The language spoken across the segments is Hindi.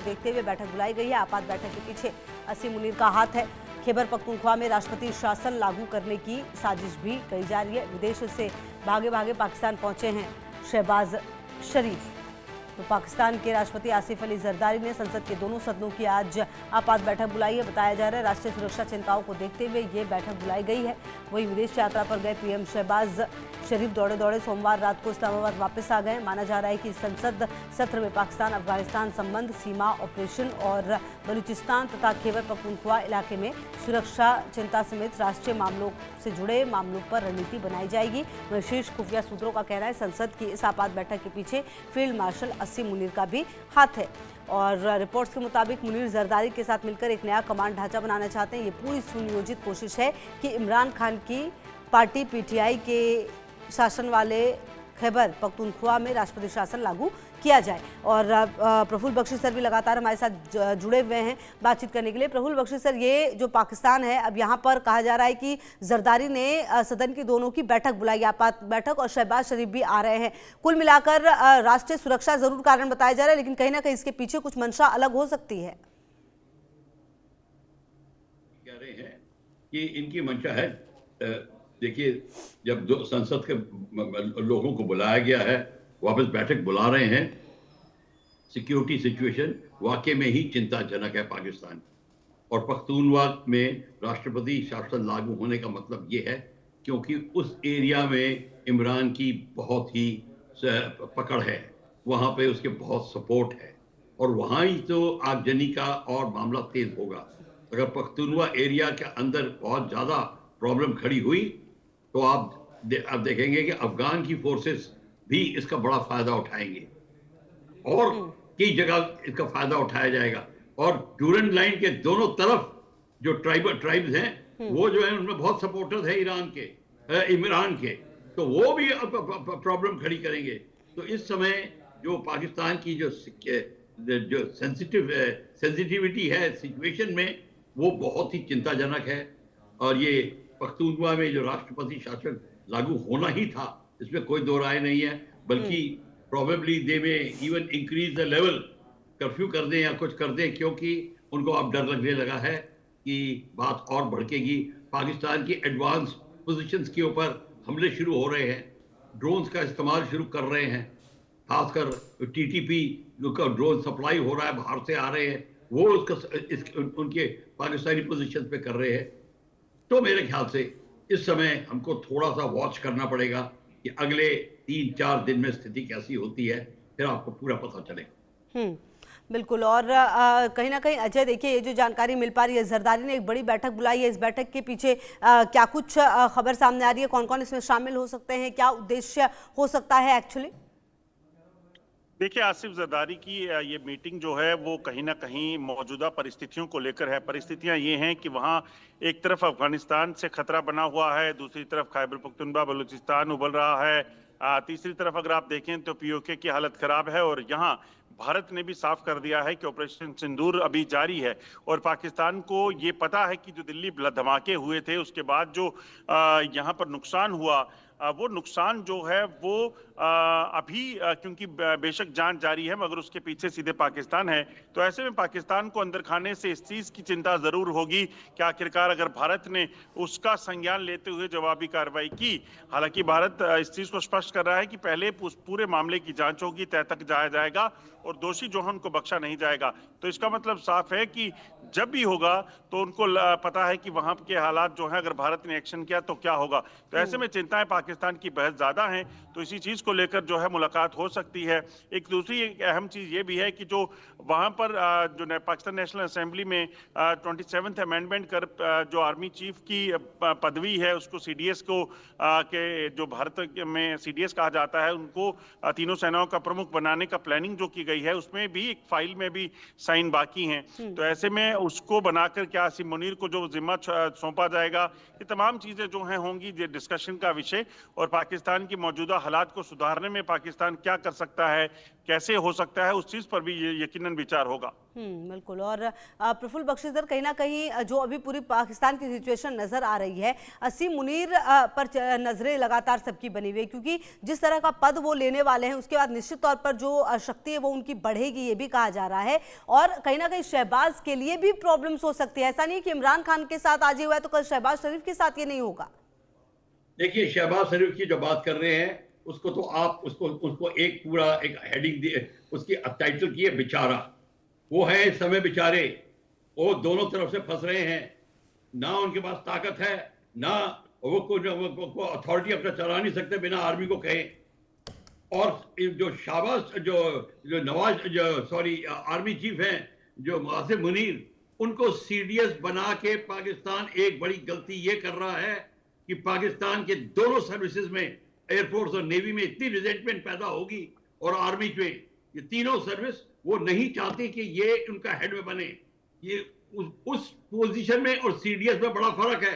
को देखते हुए बैठक बुलाई गई है। आपात बैठक के पीछे असीम मुनीर का हाथ है। खैबर पख्तूनख्वा में राष्ट्रपति शासन लागू करने की साजिश भी कही जा रही है। विदेश से भागे भागे पाकिस्तान पहुंचे हैं शहबाज शरीफ। तो पाकिस्तान के राष्ट्रपति आसिफ अली जरदारी ने संसद के दोनों सदनों की आज आपात बैठक बुलाई है। बताया जा रहा है राष्ट्रीय सुरक्षा चिंताओं को देखते हुए ये बैठक बुलाई गई है। वहीं विदेश यात्रा पर गए पीएम शहबाज शरीफ दौड़े दौड़े सोमवार रात को इस्लामाबाद वापस आ गए। माना जा रहा है कि संसद सत्र में पाकिस्तान अफगानिस्तान संबंध, सीमा ऑपरेशन और बलूचिस्तान तथा खैबर पख्तूनख्वा इलाके में सुरक्षा चिंता समेत राष्ट्रीय मामलों से जुड़े मामलों पर रणनीति बनाई जाएगी। विशेष खुफिया सूत्रों का कहना है संसद की इस आपात बैठक के पीछे फील्ड मार्शल असीम मुनीर का भी हाथ है। और रिपोर्ट्स के मुताबिक मुनीर जरदारी के साथ मिलकर एक नया कमांड ढांचा बनाना चाहते हैं। ये पूरी सुनियोजित कोशिश है कि इमरान खान की पार्टी पीटीआई के शासन वाले खैबर पख्तूनख्वा में राष्ट्रपति शासन लागू किया जाए। और प्रफुल्ल बख्शी सर भी लगातार हमारे साथ जुड़े हुए हैं बातचीत करने के लिए। प्रफुल्ल बख्शी सर, ये जो पाकिस्तान है, अब यहाँ पर कहा जा रहा है कि जरदारी ने सदन की दोनों की बैठक बुलाई, आपात बैठक, और शहबाज शरीफ भी आ रहे हैं। कुल मिलाकर राष्ट्रीय सुरक्षा जरूर कारण बताया जा रहा है, लेकिन कहीं ना कहीं इसके पीछे कुछ मंशा अलग हो सकती है। कह रहे हैं कि इनकी मंशा है, देखिए जब संसद के लोगों को बुलाया गया है, वापस बैठक बुला रहे हैं, सिक्योरिटी सिचुएशन वाकई में ही चिंताजनक है पाकिस्तान। और पख्तूनख्वा में राष्ट्रपति शासन लागू होने का मतलब ये है क्योंकि उस एरिया में इमरान की बहुत ही पकड़ है, वहाँ पे उसके बहुत सपोर्ट है और वहाँ ही तो आगजनी का और मामला तेज होगा। अगर पख्तूनख्वा एरिया के अंदर बहुत ज़्यादा प्रॉब्लम खड़ी हुई तो आप देखेंगे कि अफगान की फोर्सेस भी इसका बड़ा फायदा उठाएंगे और कई जगह इसका फायदा उठाया जाएगा। और डूरन लाइन के दोनों तरफ जो ट्राइब्स हैं वो जो है उनमें बहुत सपोर्टर्स है इमरान के, तो वो भी प्रॉब्लम खड़ी करेंगे। तो इस समय जो पाकिस्तान की जो सेंसिटिविटी है सिचुएशन में, वो बहुत ही चिंताजनक है। और ये पख्तूनख्वा में जो राष्ट्रपति शासन लागू होना ही था, इसमें कोई दो राय नहीं है, बल्कि प्रोबेबली दे में even increase the level, curfew कर दें या कुछ कर दें, क्योंकि उनको अब डर लगने लगा है कि बात और भड़केगी। पाकिस्तान की एडवांस पोजीशंस के ऊपर हमले शुरू हो रहे हैं, ड्रोन्स का इस्तेमाल शुरू कर रहे हैं, खासकर टीटीपी का ड्रोन सप्लाई हो रहा है, बाहर से आ रहे हैं, वो उनके पाकिस्तानी पोजीशन पे कर रहे हैं। तो मेरे ख्याल से इस समय हमको थोड़ा सा वॉच करना पड़ेगा कि अगले 3-4 दिन में स्थिति कैसी होती है, फिर आपको पूरा पता चलेगा। बिल्कुल। और कहीं ना कहीं अजय, देखिए ये जो जानकारी मिल पा रही है, जरदारी ने एक बड़ी बैठक बुलाई है, इस बैठक के पीछे क्या कुछ खबर सामने आ रही है? कौन कौन इसमें शामिल हो सकते हैं? क्या उद्देश्य हो सकता है एक्चुअली? देखिए, आसिफ जरदारी की ये मीटिंग जो है वो कहीं ना कहीं मौजूदा परिस्थितियों को लेकर है। परिस्थितियां ये हैं कि वहाँ एक तरफ अफगानिस्तान से खतरा बना हुआ है, दूसरी तरफ खैबर पख्तूनख्वा बलूचिस्तान उबल रहा है, तीसरी तरफ अगर आप देखें तो पीओके की हालत खराब है। और यहाँ भारत ने भी साफ कर दिया है कि ऑपरेशन सिंदूर अभी जारी है और पाकिस्तान को ये पता है कि जो दिल्ली धमाके हुए थे उसके बाद जो यहाँ पर नुकसान हुआ, वो नुकसान जो है वो अभी क्योंकि बेशक जांच जारी है मगर उसके पीछे सीधे पाकिस्तान है। तो ऐसे में पाकिस्तान को अंदर खाने से इस चीज़ की चिंता ज़रूर होगी कि आखिरकार अगर भारत ने उसका संज्ञान लेते हुए जवाबी कार्रवाई की। हालांकि भारत इस चीज़ को स्पष्ट कर रहा है कि पहले पूरे मामले की जांच होगी, तय तक जाया जाएगा और दोषी जो है उनको बख्शा नहीं जाएगा। तो इसका मतलब साफ है कि जब भी होगा तो उनको पता है कि वहाँ के हालात जो हैं, अगर भारत ने एक्शन किया तो क्या होगा। तो ऐसे में चिंताएं पाकिस्तान की बेहद ज़्यादा हैं, तो इसी चीज़ को लेकर जो है मुलाकात हो सकती है। एक दूसरी अहम चीज़ ये भी है कि जो वहाँ पर जो पाकिस्तान नेशनल असेंबली में 27th अमेंडमेंट कर जो आर्मी चीफ की पदवी है उसको सीडीएस को के जो भारत में सीडीएस कहा जाता है उनको तीनों सेनाओं का प्रमुख बनाने का प्लानिंग जो की गई है, उसमें भी एक फाइल में भी साइन बाकी हैं। तो ऐसे में उसको बनाकर क्या आसिम मुनीर को जो जिम्मा सौंपा जाएगा, ये तमाम चीज़ें जो हैं होंगी ये डिस्कशन का विषय। और पाकिस्तान की मौजूदा हालात को सुधारने में पाकिस्तान क्या कर सकता है, कैसे हो सकता है, उस चीज पर भी यकीनन विचार होगा। बिल्कुल। और प्रफुल्ल बख्शीधर, कहीं ना कहीं जो अभी पूरी पाकिस्तान की सिचुएशन नजर आ रही है, असीम मुनीर पर नजरें लगातार सबकी बनी हुई है, क्योंकि जिस तरह का पद वो लेने वाले हैं उसके बाद निश्चित तौर पर जो शक्ति है वो उनकी बढ़ेगी, ये भी कहा जा रहा है। और कहीं ना कहीं शहबाज के लिए भी प्रॉब्लम्स हो सकती है। ऐसा नहीं कि इमरान खान के साथ आज ये हुआ है तो कल शहबाज शरीफ के साथ ये नहीं होगा। देखिए, शहबाज शरीफ की जो बात कर रहे हैं उसको तो आप उसको एक पूरा एक हेडिंग दिए, उसकी टाइटल की है बेचारा। वो है इस समय बेचारे, वो दोनों तरफ से फंस रहे हैं, ना उनके पास ताकत है, ना वो को अथॉरिटी अपना चला नहीं सकते बिना आर्मी को कहे। और जो शाबाश जो नवाज आर्मी चीफ हैं जो आसिम मुनीर, उनको सीडीएस बना के पाकिस्तान एक बड़ी गलती ये कर रहा है कि पाकिस्तान के दोनों सर्विसेज में, एयरफोर्स और नेवी में इतनी रिजेंटमेंट पैदा होगी, और आर्मी में, ये तीनों सर्विस वो नहीं चाहते कि ये उनका हेड में बने। ये उस पोजीशन में और सीडीएस में बड़ा फर्क है।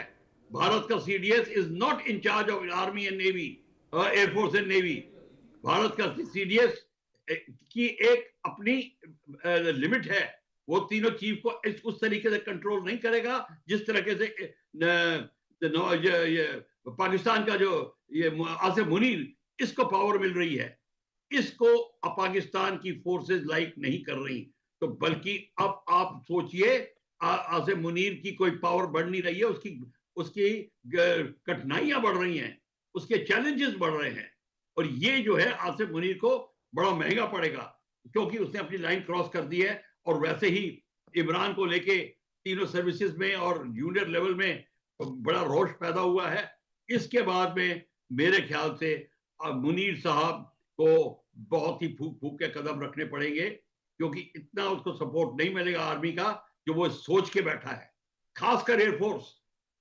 भारत का CDS is not in charge of army and navy, air force and navy. Bharat का सीडीएस की एक अपनी लिमिट है। वो तीनों चीफ को उस तरीके से कंट्रोल नहीं करेगा जिस तरीके से पाकिस्तान का जो ये आसिम मुनीर, इसको पावर मिल रही है। इसको पाकिस्तान की फोर्सेस लाइक नहीं कर रही। तो बल्कि अब आप सोचिए, आसिम मुनीर की कोई पावर बढ़ नहीं रही है, उसकी कठिनाइयां बढ़ रही हैं, उसके चैलेंजेस बढ़ रहे हैं। और ये जो है आसिम मुनीर को बड़ा महंगा पड़ेगा, क्योंकि उसने अपनी लाइन क्रॉस कर दी है। और वैसे ही इमरान को लेके तीनों सर्विसेज में और जूनियर लेवल में बड़ा रोष पैदा हुआ है। इसके बाद में मेरे ख्याल से मुनीर साहब को बहुत ही फूक फूक के कदम रखने पड़ेंगे, क्योंकि इतना उसको सपोर्ट नहीं मिलेगा आर्मी का जो वो सोच के बैठा है। खासकर air force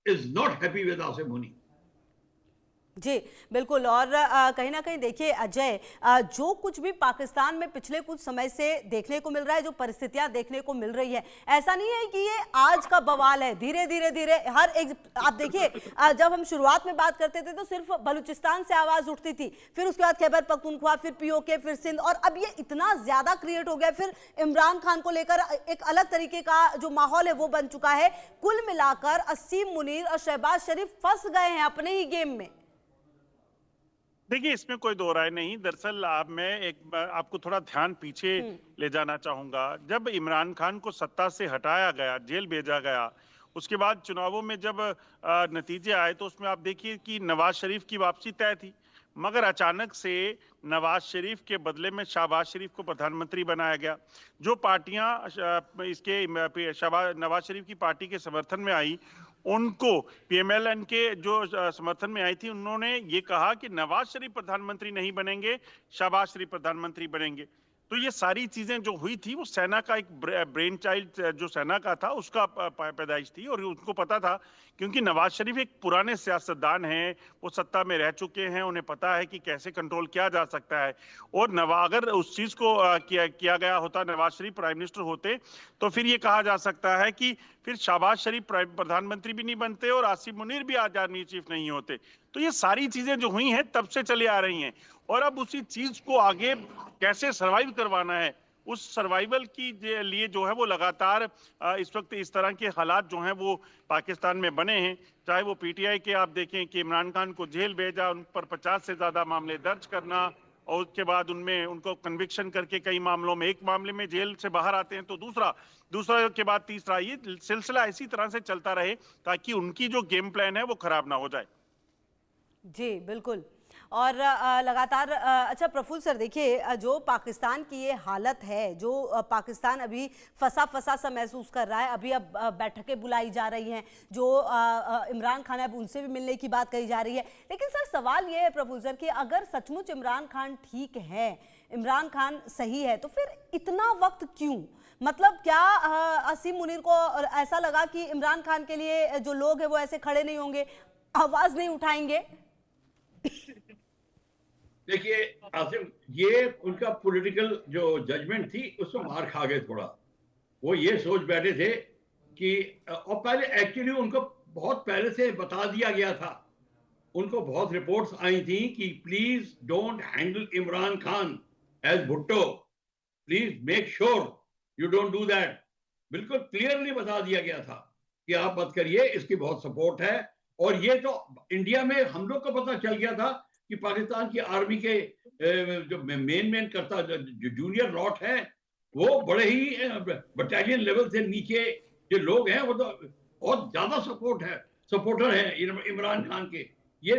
is not happy with Asim Munir. जी बिल्कुल। और कहीं ना कहीं देखिए अजय, जो कुछ भी पाकिस्तान में पिछले कुछ समय से देखने को मिल रहा है, जो परिस्थितियां देखने को मिल रही है, ऐसा नहीं है कि ये आज का बवाल है। धीरे धीरे धीरे हर एक, आप देखिए जब हम शुरुआत में बात करते थे तो सिर्फ बलूचिस्तान से आवाज उठती थी, फिर उसके बाद खैबर पख्तूनख्वा, फिर पीओके, फिर सिंध, और अब ये इतना ज्यादा क्रिएट हो गया। फिर इमरान खान को लेकर एक अलग तरीके का जो माहौल है वो बन चुका है। कुल मिलाकर असीम मुनीर और शहबाज शरीफ फंस गए हैं अपने ही गेम में। देखिए, इसमें कोई दो राय नहीं। दरअसल मैं आपको थोड़ा ध्यान पीछे ले जाना चाहूंगा। जब इमरान खान को सत्ता से हटाया गया, जेल भेजा गया, उसके बाद चुनावों में जब नतीजे आए तो उसमें आप देखिए कि नवाज शरीफ की वापसी तय थी, मगर अचानक से नवाज शरीफ के बदले में शहबाज शरीफ को प्रधानमंत्री बनाया गया। जो पार्टियां नवाज शरीफ की पार्टी के समर्थन में आई, उनको पीएमएलएन के जो समर्थन में आई थी, उन्होंने ये कहा कि नवाज शरीफ प्रधानमंत्री नहीं बनेंगे, शहबाज शरीफ प्रधानमंत्री बनेंगे। तो ये सारी चीजें जो हुई थी वो सेना का एक ब्रेन चाइल्ड जो सेना का था उसका पैदाइश थी। और उनको पता था, क्योंकि नवाज शरीफ एक पुराने सियासतदान हैं, वो सत्ता में रह चुके हैं, उन्हें पता है कि कैसे कंट्रोल किया जा सकता है। और अगर उस चीज को किया गया होता, नवाज शरीफ प्राइम मिनिस्टर होते, तो फिर ये कहा जा सकता है कि फिर शहबाज शरीफ प्रधानमंत्री भी नहीं बनते और आसिम मुनीर भी आज आर्मी चीफ नहीं होते। तो ये सारी चीजें जो हुई हैं तब से चली आ रही हैं, और अब उसी चीज को आगे कैसे सरवाइव करवाना है, उस सर्वाइवल की लिए जो है वो लगातार इस वक्त इस तरह के हालात जो हैं वो पाकिस्तान में बने हैं। चाहे वो पीटीआई के आप देखें कि इमरान खान को जेल भेजा, उन पर 50 से ज्यादा मामले दर्ज करना, और उसके बाद उनमें उनको कन्विक्शन करके कई मामलों में, एक मामले में जेल से बाहर आते हैं तो दूसरा के बाद तीसरा, ये सिलसिला इसी तरह से चलता रहे ताकि उनकी जो गेम प्लान है वो खराब ना हो जाए। जी बिल्कुल। और लगातार अच्छा प्रफुल्ल सर, देखिए जो पाकिस्तान की ये हालत है, जो पाकिस्तान अभी फंसा सा महसूस कर रहा है, अभी अब बैठकें बुलाई जा रही हैं, जो इमरान खान है अब उनसे भी मिलने की बात कही जा रही है। लेकिन सर सवाल ये है प्रफुल्ल सर कि अगर सचमुच इमरान खान ठीक है, इमरान खान सही है, तो फिर इतना वक्त क्यों? मतलब क्या असीम मुनीर को ऐसा लगा कि इमरान खान के लिए जो लोग हैं वो ऐसे खड़े नहीं होंगे, आवाज नहीं उठाएंगे? देखिए आसिम, ये उनका पॉलिटिकल जो जजमेंट थी उसमें मार खा गए थोड़ा। वो ये सोच बैठे थे कि, और पहले एक्चुअली उनको बहुत पहले से बता दिया गया था उनको बहुत रिपोर्ट्स आई थी कि please don't handle Imran Khan as Bhutto, please make sure you don't do that. बिल्कुल क्लियरली बता दिया गया था कि आप मत करिए, इसकी बहुत सपोर्ट है। और ये तो इंडिया में हम लोग को पता चल गया था कि पाकिस्तान की आर्मी के जो मेन करता जो जूनियर लॉट है, वो बड़े ही बटालियन लेवल से नीचे जो लोग हैं, वो तो बहुत ज्यादा सपोर्टर है इमरान खान के। ये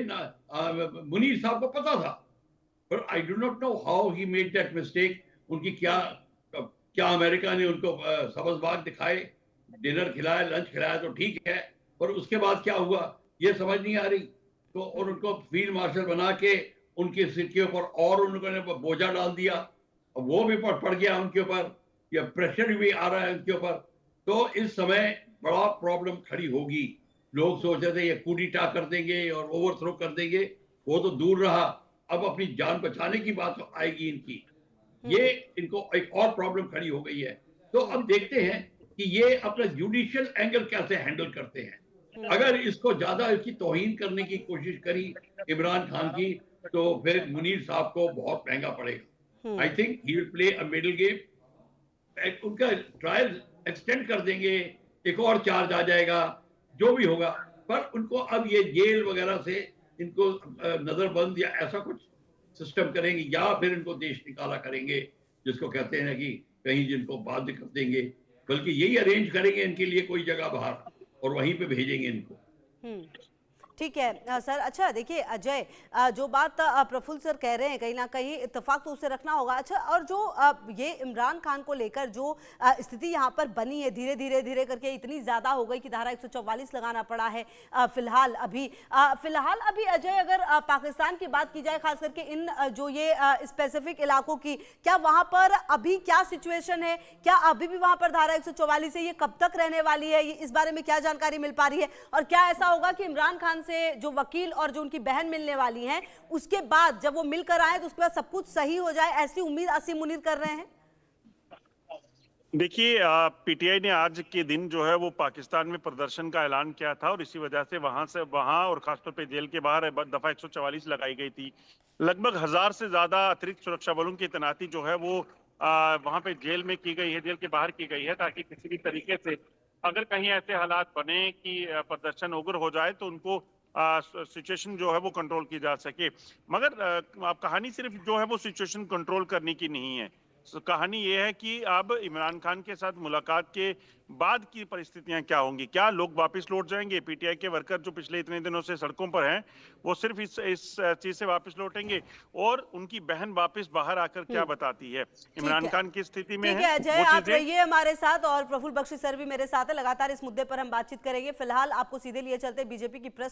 मुनीर साहब को पता था, पर I do not know how he made that mistake. उनकी क्या अमेरिका ने उनको सबजबाग दिखाए, डिनर खिलाया, लंच खिलाया तो ठीक है, पर उसके बाद क्या हुआ ये समझ नहीं आ रही। तो और उनको फील्ड मार्शल बना के उनके सिर के ऊपर और उन्होंने बोझा डाल दिया, वो भी पड़ गया उनके ऊपर, या प्रेशर भी आ रहा है उनके ऊपर। तो इस समय बड़ा प्रॉब्लम खड़ी होगी। लोग सोच रहे थे ये कूड़ीटा कर देंगे और ओवरथ्रो कर देंगे, वो तो दूर रहा, अब अपनी जान बचाने की बात तो आएगी इनकी। ये इनको एक और प्रॉब्लम खड़ी हो गई है। तो अब देखते हैं कि ये अपना जुडिशियल एंगल कैसे हैंडल करते हैं। अगर इसको ज्यादा इसकी तौहीन करने की कोशिश करी इमरान खान की, तो फिर मुनीर साहब को बहुत महंगा पड़ेगा। I think he will play a middle game. उनका ट्रायल एक्सटेंड कर देंगे, एक और चार्ज आ जाएगा, जो भी होगा, पर उनको अब ये जेल वगैरह से इनको नजरबंद या ऐसा कुछ सिस्टम करेंगे, या फिर इनको देश निकाला करेंगे, जिसको कहते हैं ना कि कहीं जिनको बाध्य कर देंगे, बल्कि यही अरेंज करेंगे इनके लिए कोई जगह बाहर और वहीं पे भेजेंगे इनको। ठीक है सर। अच्छा देखिए अजय, जो बात प्रफुल्ल सर कह रहे हैं कहीं ना कहीं इत्तेफाक तो उसे रखना होगा। अच्छा, और जो ये इमरान खान को लेकर जो स्थिति यहाँ पर बनी है, धीरे धीरे करके इतनी ज़्यादा हो गई कि धारा 144 लगाना पड़ा है फिलहाल अभी। अजय, अगर पाकिस्तान की बात की जाए, खास करके इन जो ये स्पेसिफिक इलाकों की, क्या वहाँ पर अभी क्या सिचुएशन है? क्या अभी भी वहाँ पर धारा 144 है? ये कब तक रहने वाली है? इस बारे में क्या जानकारी मिल पा रही है? और क्या ऐसा होगा कि इमरान खान से जो वकील और जो उनकी बहन मिलने वाली हैं, उसके बाद जब वो मिलकर आए तो उसके बाद सब कुछ सही हो जाए, ऐसी उम्मीद आसिम मुनीर कर रहे हैं? देखिए, पीटीआई ने आज के दिन जो है वो पाकिस्तान में प्रदर्शन का ऐलान किया था, और इसी वजह से वहां और खासतौर पे जेल के बाहर दफा 144 लगाई गई थी। लगभग 1000 से ज्यादा अतिरिक्त सुरक्षा बलों की तैनाती जो है वो वहां पे जेल में की गई है, जेल के बाहर की गई है, ताकि किसी भी तरीके से अगर कहीं ऐसे हालात बने कि प्रदर्शन उग्र हो जाए तो उनको सिचुएशन जो है वो कंट्रोल की जा सके। मगर आप कहानी सिर्फ जो है वो सिचुएशन कंट्रोल करने की नहीं है। कहानी ये है कि अब इमरान खान के साथ मुलाकात के बाद की परिस्थितियां क्या होंगी। क्या लोग वापस लौट जाएंगे? पीटीआई के वर्कर जो पिछले इतने दिनों से सड़कों पर हैं, वो सिर्फ इस चीज से वापस लौटेंगे? और उनकी बहन वापस बाहर आकर क्या बताती है इमरान खान की स्थिति में? ठीक है अजय, आप रहिए हमारे साथ, और प्रफुल्ल बख्शी सर भी मेरे साथ है। लगातार इस मुद्दे पर हम बातचीत करेंगे। फिलहाल आपको सीधे लिए चलते बीजेपी की प्रेस